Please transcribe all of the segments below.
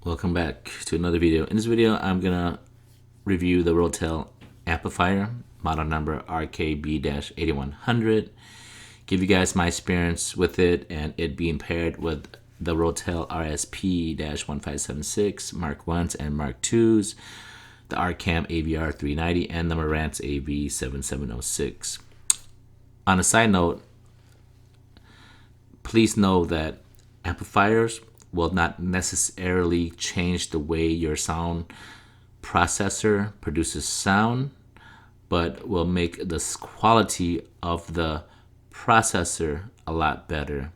Welcome back to another video. In this video, I'm gonna review the Rotel amplifier, model number RKB-8100. Give you guys my experience with it and it being paired with the Rotel RSP-1576 Mark 1s and Mark 2s, the RKB-8100 and the Marantz AV7706. On a side note, please know that amplifiers will not necessarily change the way your sound processor produces sound, but will make the quality of the processor a lot better.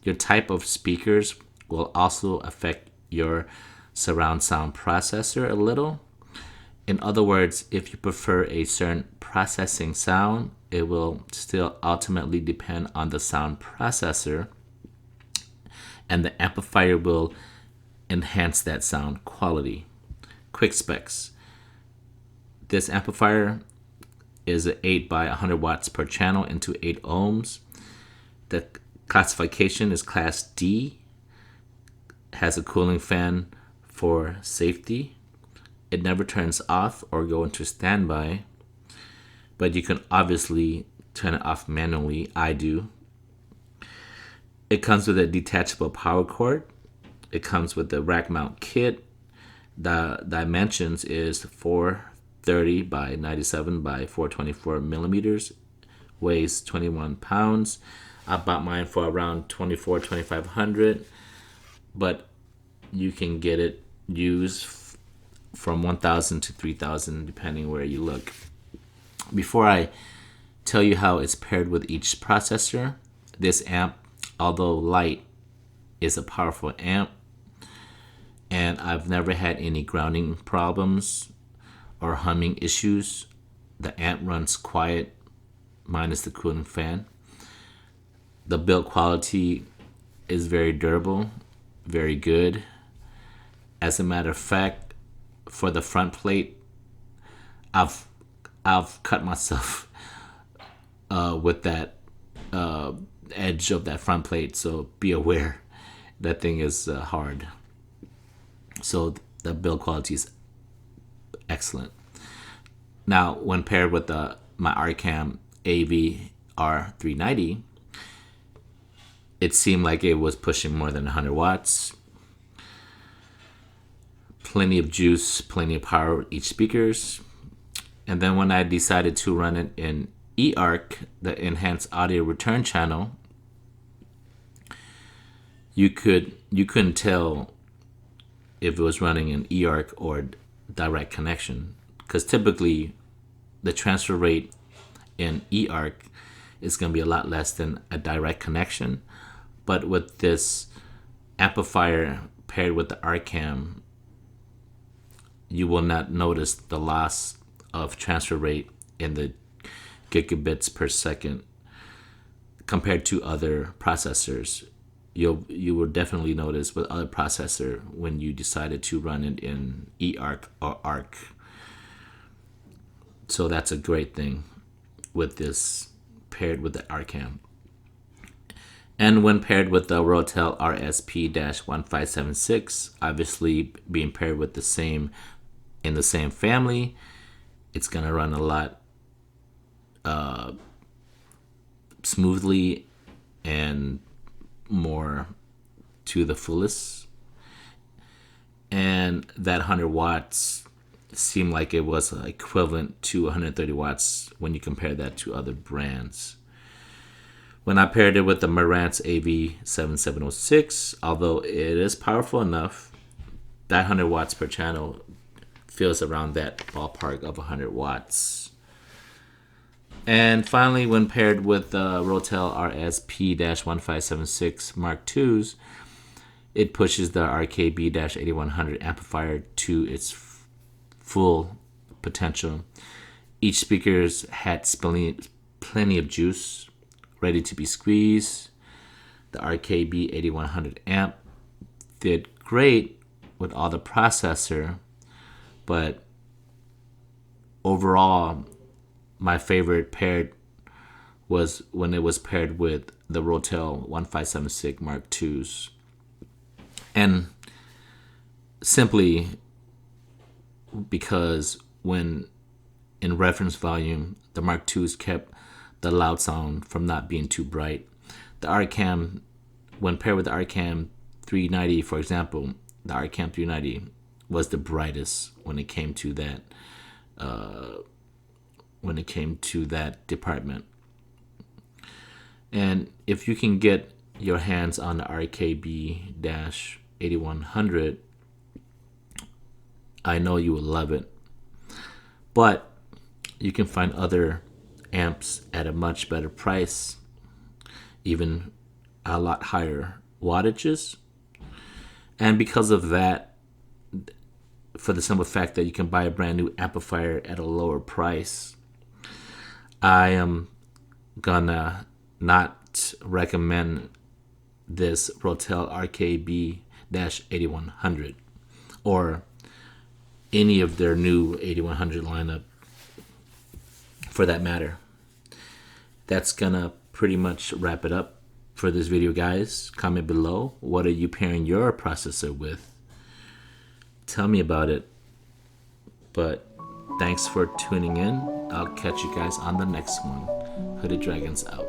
Your type of speakers will also affect your surround sound processor a little. In other words, if you prefer a certain processing sound, it will still ultimately depend on the sound processor, and the amplifier will enhance that sound quality. Quick specs. This amplifier is an 8 by 100 watts per channel into 8 ohms. The classification is Class D. Has a cooling fan for safety. It never turns off or go into standby, but you can obviously turn it off manually. I do. It comes with a detachable power cord. It comes with the rack mount kit. The dimensions is 430 by 97 by 424 millimeters. Weighs 21 pounds. I bought mine for around $2,400-$2,500, but you can get it used from $1,000 to $3,000 depending where you look. Before I tell you how it's paired with each processor, this amp, although light, is a powerful amp, and I've never had any grounding problems or humming issues. The amp runs quiet, minus the cooling fan. The build quality is very durable, very good. As a matter of fact, for the front plate, I've cut myself with that edge of that front plate, so be aware that thing is hard. So the build quality is excellent. Now, when paired with my RKB AV-R390, it seemed like it was pushing more than 100 watts. Plenty of juice, plenty of power with each speakers. And then when I decided to run it in eARC, the enhanced audio return channel, you couldn't tell if it was running in eARC or direct connection, because typically the transfer rate in eARC is going to be a lot less than a direct connection. But with this amplifier paired with the RKB, you will not notice the loss of transfer rate in the gigabits per second compared to other processors. You will definitely notice with other processor when you decided to run it in eARC or ARC. So that's a great thing with this paired with the RKB. And when paired with the Rotel RSP-1576, obviously being paired with the same in the same family, it's gonna run a lot smoothly and more to the fullest. And that 100 watts seemed like it was equivalent to 130 watts when you compare that to other brands. When I paired it with the Marantz AV7706, although it is powerful enough, that 100 watts per channel feels around that ballpark of 100 watts. And finally, when paired with the Rotel RSP-1576 Mark IIs, it pushes the RKB-8100 amplifier to its full potential. Each speaker's had plenty of juice, ready to be squeezed. The RKB-8100 amp did great with all the processor, but overall, my favorite paired was when it was paired with the Rotel 1576 Mark IIs. And simply because when in reference volume, the Mark IIs kept the loud sound from not being too bright. The RCam, when paired with the RCam 390, for example, the RCam 390 was the brightest when it came to that. When it came to that department, and if you can get your hands on the RKB-8100, I know you will love it. But you can find other amps at a much better price, even a lot higher wattages. And because of that, for the simple fact that you can buy a brand new amplifier at a lower price, I am gonna not recommend this Rotel RKB-8100 or any of their new 8100 lineup for that matter. That's gonna pretty much wrap it up for this video, guys. Comment below, what are you pairing your processor with? Tell me about it. But thanks for tuning in. I'll catch you guys on the next one. Hooded Dragons out.